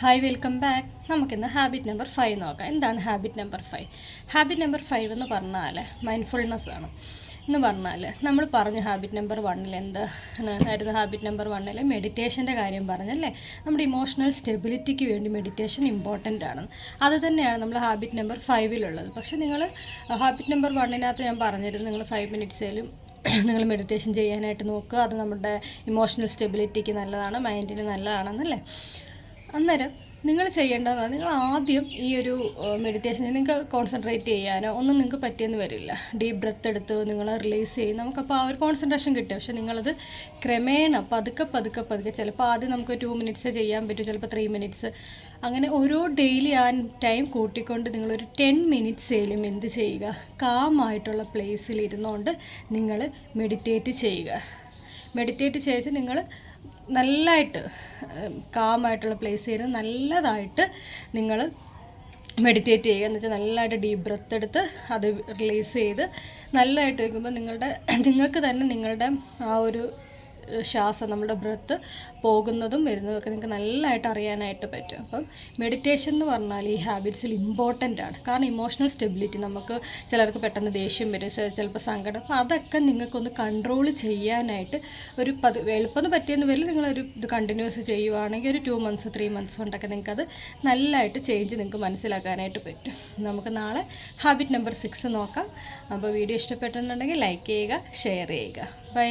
Hi welcome back. നമുക്കിന്ന് habit number 5 നോക്കാം. എന്താണ് ഹാബിറ്റ് നമ്പർ 5? ഹാബിറ്റ് നമ്പർ 5 എന്ന് പറഞ്ഞാൽ മൈൻഡ്ഫുൾനെസ് ആണ്. എന്ന് പറഞ്ഞാൽ നമ്മൾ പറഞ്ഞ ഹാബിറ്റ് നമ്പർ 1 എന്തായിരുന്നു? ഹാബിറ്റ് നമ്പർ 1 മെഡിറ്റേഷൻ്റെ കാര്യം പറഞ്ഞല്ലേ. നമ്മുടെ ഇമോഷണൽ സ്റ്റെബിലിറ്റിക്ക് വേണ്ടി മെഡിറ്റേഷൻ ഇമ്പോർട്ടൻ്റ് ആണ്. അത് തന്നെയാണ് നമ്മൾ ഹാബിറ്റ് നമ്പർ 5 പക്ഷേ നിങ്ങൾ ഹാബിറ്റ് നമ്പർ 1 ഞാൻ പറഞ്ഞിരുന്നു, നിങ്ങൾ 5 മിനിറ്റ്സിലും നിങ്ങൾ മെഡിറ്റേഷൻ ചെയ്യാനായിട്ട് നോക്കുക. അത് നമ്മുടെ ഇമോഷണൽ സ്റ്റെബിലിറ്റിക്ക് നല്ലതാണ്, മൈൻഡിന് നല്ലതാണെന്നല്ലേ. അന്നേരം നിങ്ങൾ ചെയ്യേണ്ടത്, നിങ്ങൾ ആദ്യം ഈ ഒരു മെഡിറ്റേഷനിൽ നിങ്ങൾക്ക് കോൺസെൻട്രേറ്റ് ചെയ്യാനോ ഒന്നും നിങ്ങൾക്ക് പറ്റിയെന്ന് വരില്ല. ഡീപ്പ് ബ്രെത്ത് എടുത്ത് നിങ്ങൾ റിലീസ് ചെയ്യും, നമുക്കപ്പോൾ ആ ഒരു കോൺസെൻട്രേഷൻ കിട്ടും. പക്ഷേ നിങ്ങളത് ക്രമേണ പതുക്കെ ചിലപ്പോൾ ആദ്യം നമുക്ക് 2 മിനിറ്റ്സ് ചെയ്യാൻ പറ്റും, ചിലപ്പോൾ 3 മിനിറ്റ്സ്, അങ്ങനെ ഓരോ ഡെയിലി ആ ടൈം കൂട്ടിക്കൊണ്ട് നിങ്ങളൊരു 10 മിനിറ്റ്സേലും എന്ത് ചെയ്യുക, കാമായിട്ടുള്ള പ്ലേസിൽ ഇരുന്നുകൊണ്ട് നിങ്ങൾ മെഡിറ്റേറ്റ് ചെയ്യുക. മെഡിറ്റേറ്റ് ചെയ്ത് നിങ്ങൾ നല്ലതായിട്ട് കാമായിട്ടുള്ള പ്ലേസ് ചെയ്ത് നല്ലതായിട്ട് നിങ്ങൾ മെഡിറ്റേറ്റ് ചെയ്യുക. എന്ന് വെച്ചാൽ നല്ലതായിട്ട് ഡീപ്പ് ബ്രെത്ത് എടുത്ത് അത് റിലീസ് ചെയ്ത് നല്ലതായിട്ട് വയ്ക്കുമ്പോൾ നിങ്ങൾക്ക് തന്നെ നിങ്ങളുടെ ആ ഒരു ശ്വാസം, നമ്മുടെ ബ്രെത്ത് പോകുന്നതും വരുന്നതും ഒക്കെ നിങ്ങൾക്ക് നല്ലതായിട്ട് അറിയാനായിട്ട് പറ്റും. അപ്പം മെഡിറ്റേഷൻ എന്ന് പറഞ്ഞാൽ ഈ ഹാബിറ്റ്സിൽ ഇമ്പോർട്ടൻ്റ് ആണ്. കാരണം ഇമോഷണൽ സ്റ്റെബിലിറ്റി, നമുക്ക് ചിലർക്ക് പെട്ടെന്ന് ദേഷ്യം വരും, ചിലപ്പോൾ സങ്കടം, അപ്പോൾ അതൊക്കെ നിങ്ങൾക്കൊന്ന് കൺട്രോൾ ചെയ്യാനായിട്ട് ഒരു എളുപ്പം പറ്റിയെന്ന് വരില്ല. നിങ്ങളൊരു ഇത് കണ്ടിന്യൂസ് ചെയ്യുവാണെങ്കിൽ ഒരു 2 മന്ത്സ് 3 മന്ത്സ് കൊണ്ടൊക്കെ നിങ്ങൾക്കത് നല്ലതായിട്ട് ചേഞ്ച് നിങ്ങൾക്ക് മനസ്സിലാക്കാനായിട്ട് പറ്റും. നമുക്ക് നാളെ ഹാബിറ്റ് നമ്പർ 6 നോക്കാം. അപ്പോൾ വീഡിയോ ഇഷ്ടപ്പെട്ടെന്നുണ്ടെങ്കിൽ ലൈക്ക് ചെയ്യുക, ഷെയർ ചെയ്യുക. ബൈ.